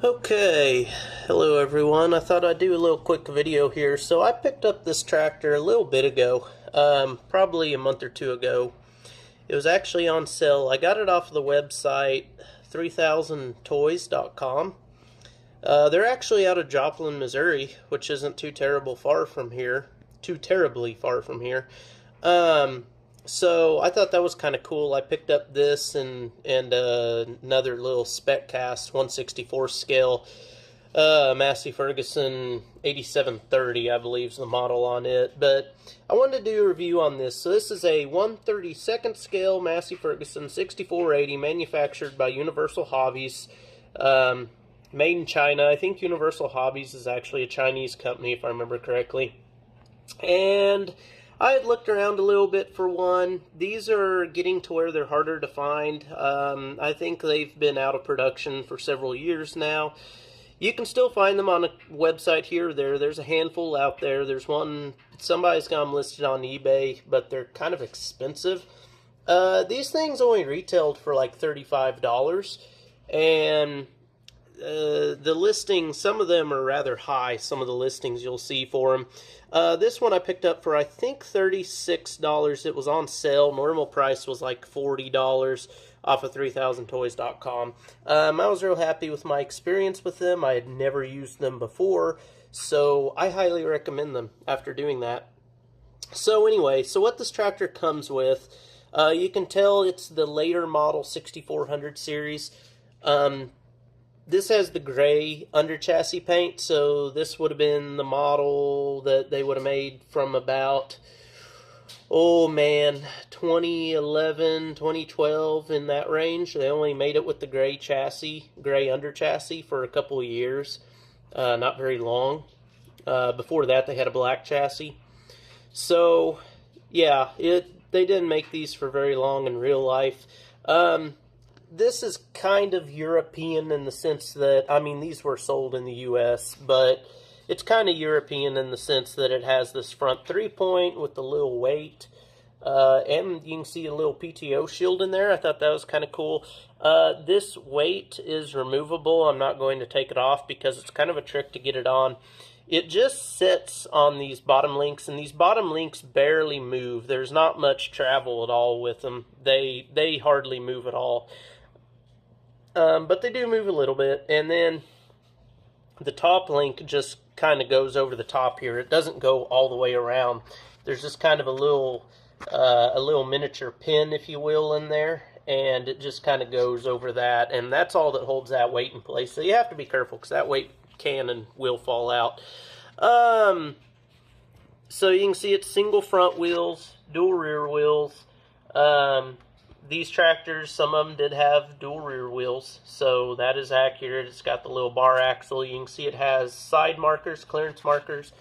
Okay, hello everyone. I thought I'd do a little quick video here. So I picked up this tractor a little bit ago, probably a month or two ago. It was actually on sale. I got it off of the website 3000toys.com. They're actually out of Joplin, Missouri, which isn't too terribly far from here. So I thought that was kind of cool. I picked up this and another little spec cast 1/64 scale Massey Ferguson 8730, I believe, is the model on it. But I wanted to do a review on this. So this is a 1/32 scale Massey Ferguson 6480, manufactured by Universal Hobbies, made in China. I think Universal Hobbies is actually a Chinese company, if I remember correctly. And I had looked around a little bit for one. These are getting to where they're harder to find. I think they've been out of production for several years now. You can still find them on a website here or there. There's a handful out there. There's one, somebody's got them listed on eBay, but they're kind of expensive. These things only retailed for like $35, and the listings, some of them are rather high, some of the listings you'll see for them. This one I picked up for, I think, $36. It was on sale. Normal price was like $40 off of 3000toys.com. I was real happy with my experience with them. I had never used them before, so I highly recommend them after doing that. So anyway, so what this tractor comes with, you can tell it's the later model 6400 series. This has the gray under chassis paint, so this would have been the model that they would have made from about, 2011, 2012, in that range. They only made it with the gray chassis, gray under chassis, for a couple of years, not very long. Before that, they had a black chassis. So, yeah, they didn't make these for very long in real life. This is kind of European in the sense that, I mean, these were sold in the U.S., but it's kind of European in the sense that it has this front 3-point with the little weight, and you can see a little PTO shield in there. I thought that was kind of cool. This weight is removable. I'm not going to take it off because it's kind of a trick to get it on. It just sits on these bottom links, and these bottom links barely move. There's not much travel at all with them. They hardly move at all. But they do move a little bit, and then the top link just kind of goes over the top here. It doesn't go all the way around. There's just kind of a little miniature pin, if you will, in there, and it just kind of goes over that, and that's all that holds that weight in place. So you have to be careful because that weight can and will fall out. So you can see it's single front wheels, dual rear wheels. These tractors, some of them did have dual rear wheels, so that is accurate. It's got the little bar axle. You can see it has side markers, clearance markers,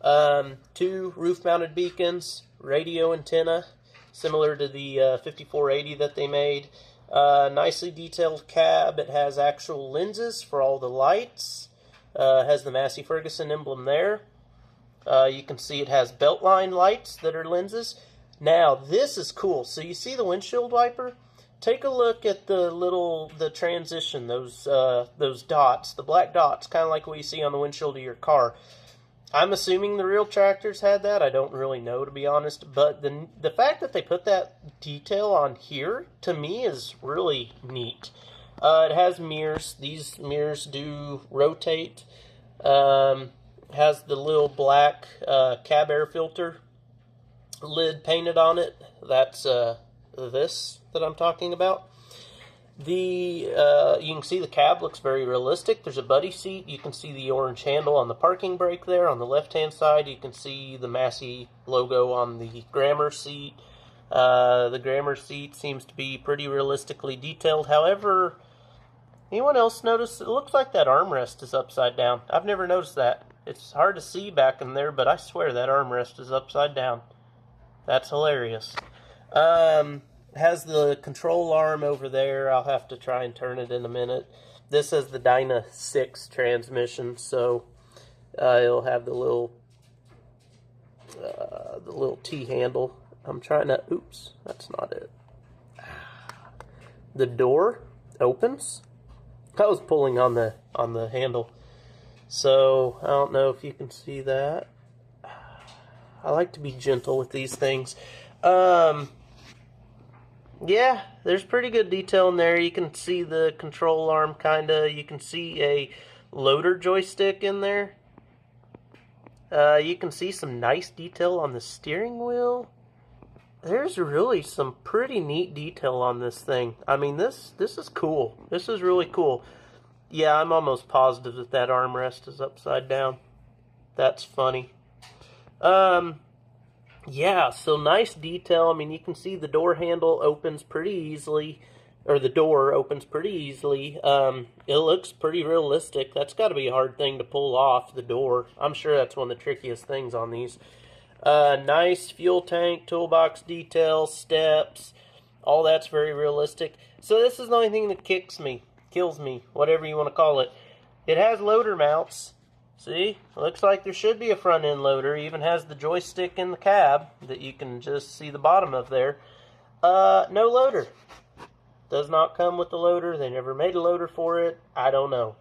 2 roof-mounted beacons, radio antenna, similar to the 5480 that they made. Nicely detailed cab. It has actual lenses for all the lights. Has the Massey Ferguson emblem there. You can see it has beltline lights that are lenses. Now, this is cool. So you see the windshield wiper? Take a look at the transition, those dots, the black dots, kind of like what you see on the windshield of your car. I'm assuming the real tractors had that. I don't really know, to be honest. But the fact that they put that detail on here, to me, is really neat. It has mirrors. These mirrors do rotate. Has the little black cab air filter lid painted on it. That's this that I'm talking about. You can see the cab looks very realistic. There's a buddy seat. You can see the orange handle on the parking brake there. On the left-hand side, you can see the Massey logo on the Grammar seat. The Grammar seat seems to be pretty realistically detailed. However, anyone else notice it looks like that armrest is upside down? I've never noticed that. It's hard to see back in there, but I swear that armrest is upside down. That's hilarious. Has the control arm over there. I'll have to try and turn it in a minute. This is the Dyna 6 transmission, so it'll have the little T-handle. I'm trying to... Oops, that's not it. The door opens. I was pulling on the handle. So, I don't know if you can see that. I like to be gentle with these things. Yeah, there's pretty good detail in there. You can see the control arm, kinda. You can see a loader joystick in there. You can see some nice detail on the steering wheel. There's really some pretty neat detail on this thing. I mean, this is cool. This is really cool. Yeah, I'm almost positive that that armrest is upside down. That's funny. Yeah, so nice detail. I mean, you can see the door handle opens pretty easily, or the door opens pretty easily. It looks pretty realistic. That's got to be a hard thing to pull off, the door. I'm sure that's one of the trickiest things on these. Nice fuel tank, toolbox detail, steps, all that's very realistic. So this is the only thing that kills me, whatever you want to call it. It has loader mounts. See, looks like there should be a front end loader. It even has the joystick in the cab that you can just see the bottom of there. No loader. Does not come with the loader. They never made a loader for it. I don't know.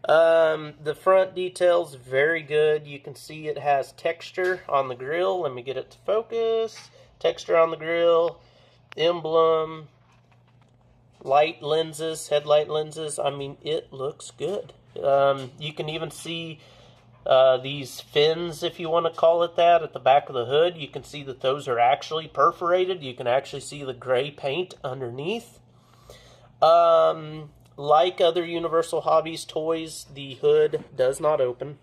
The front detail's very good. You can see it has texture on the grill. Let me get it to focus. Texture on the grill. Emblem. Light lenses, headlight lenses. I mean, it looks good. You can even see these fins, if you want to call it that, at the back of the hood. You can see that those are actually perforated. You can actually see the gray paint underneath. Like other Universal Hobbies toys, the hood does not open.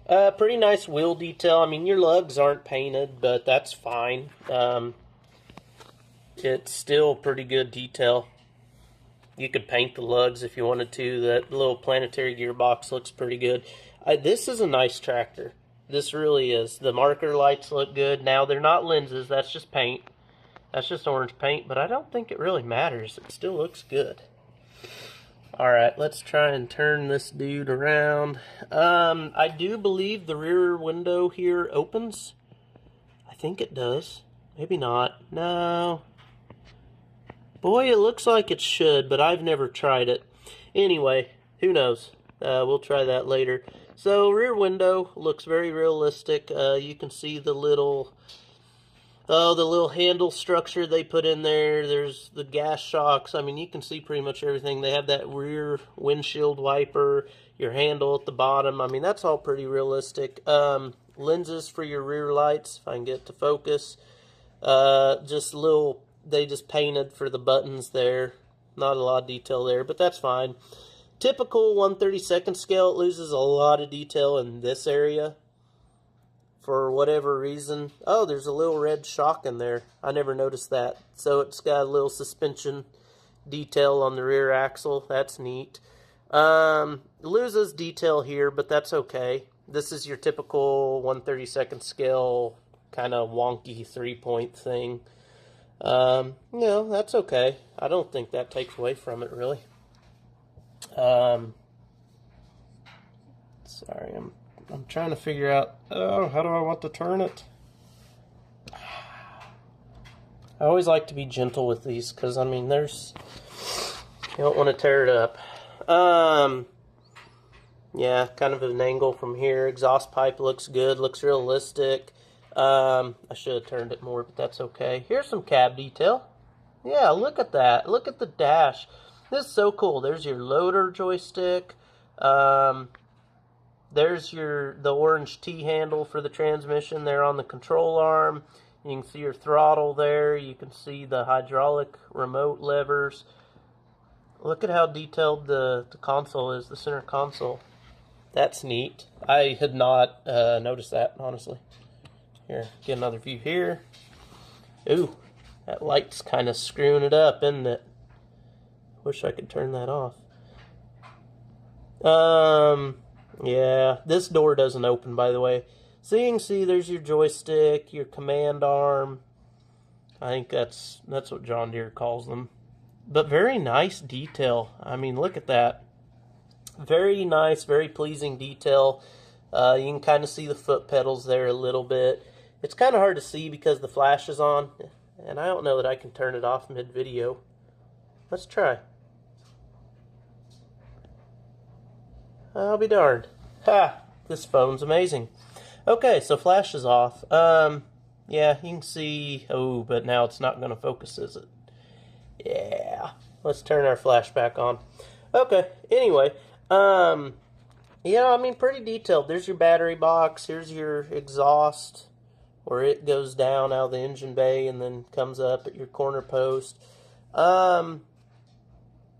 Pretty nice wheel detail. I mean, your lugs aren't painted, but that's fine. It's still pretty good detail. You could paint the lugs if you wanted to. That little planetary gearbox looks pretty good. This is a nice tractor. This really is. The marker lights look good. Now, they're not lenses. That's just paint. That's just orange paint, but I don't think it really matters. It still looks good. Alright, let's try and turn this dude around. I do believe the rear window here opens. I think it does. Maybe not. No. Boy, it looks like it should, but I've never tried it. Anyway, who knows? We'll try that later. So, rear window looks very realistic. You can see the little handle structure they put in there. There's the gas shocks. I mean, you can see pretty much everything. They have that rear windshield wiper, your handle at the bottom. I mean, that's all pretty realistic. Lenses for your rear lights, if I can get it to focus. They just painted for the buttons there. Not a lot of detail there, but that's fine. Typical 1/32 scale, it loses a lot of detail in this area. For whatever reason. Oh, there's a little red shock in there. I never noticed that. So it's got a little suspension detail on the rear axle. That's neat. Loses detail here, but that's okay. This is your typical 1/32 scale kind of wonky 3-point thing. That's okay. I don't think that takes away from it, really. Sorry, I'm trying to figure out, how do I want to turn it? I always like to be gentle with these, because, I mean, you don't want to tear it up. Yeah, kind of an angle from here. Exhaust pipe looks good, looks realistic. I should have turned it more, but that's okay. Here's some cab detail. Yeah, look at that. Look at the dash. This is so cool. There's your loader joystick. There's the orange T-handle for the transmission there on the control arm. You can see your throttle there. You can see the hydraulic remote levers. Look at how detailed the console is, the center console. That's neat. I had not noticed that, honestly. Here, get another view here. Ooh, that light's kind of screwing it up, isn't it? Wish I could turn that off. Yeah, this door doesn't open, by the way. So you can see there's your joystick, your command arm. I think that's what John Deere calls them. But very nice detail. I mean, look at that. Very nice, very pleasing detail. You can kind of see the foot pedals there a little bit. It's kind of hard to see because the flash is on, and I don't know that I can turn it off mid-video. Let's try. I'll be darned. Ha! This phone's amazing. Okay, so flash is off. Yeah, you can see... Oh, but now it's not going to focus, is it? Yeah. Let's turn our flash back on. Okay, anyway. Yeah, I mean, pretty detailed. There's your battery box. Here's your exhaust, where it goes down out of the engine bay and then comes up at your corner post.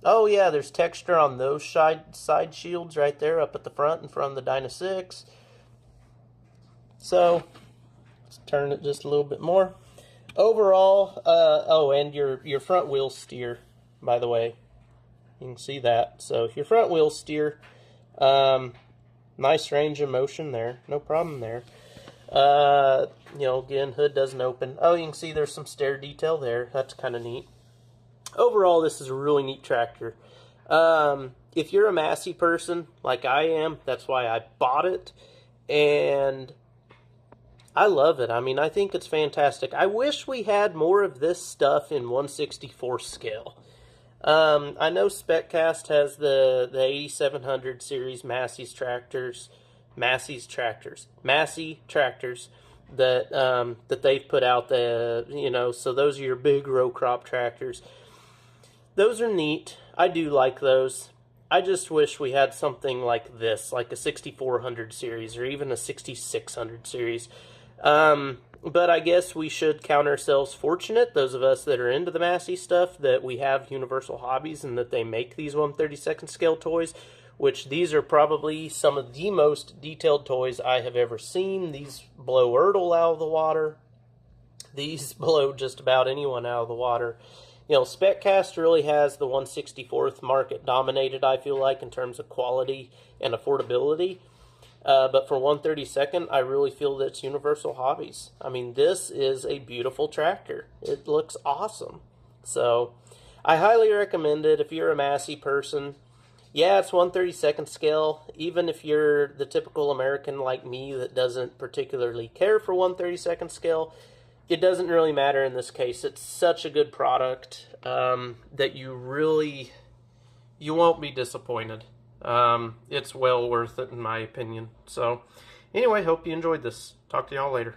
Oh, yeah, there's texture on those side shields right there up at the front in front of the Dyna 6. So, let's turn it just a little bit more. Overall, oh, and your front wheels steer, by the way. You can see that. So, your front wheels steer. Nice range of motion there. No problem there. You know, again, hood doesn't open. Oh, you can see there's some stair detail there. That's kind of neat. Overall, this is a really neat tractor. If you're a Massey person, like I am, that's why I bought it. And I love it. I mean, I think it's fantastic. I wish we had more of this stuff in 1/64 scale. I know SpecCast has the 8700 series Massey tractors that they've put out there, you know, so those are your big row crop tractors. Those are neat. I do like those. I just wish we had something like this, like a 6400 series or even a 6600 series. But I guess we should count ourselves fortunate, those of us that are into the Massey stuff, that we have Universal Hobbies and that they make these 1/32 scale toys, which these are probably some of the most detailed toys I have ever seen. These blow Ertl out of the water. These blow just about anyone out of the water. You know, SpecCast really has the 1/64th market dominated, I feel like, in terms of quality and affordability. But for 1/32, I really feel that it's Universal Hobbies. I mean, this is a beautiful tractor. It looks awesome. So, I highly recommend it if you're a Massey person. Yeah, it's 1/32 scale. Even if you're the typical American like me that doesn't particularly care for 1/32 scale, it doesn't really matter in this case. It's such a good product that you won't be disappointed. It's well worth it in my opinion. So, anyway, hope you enjoyed this. Talk to y'all later.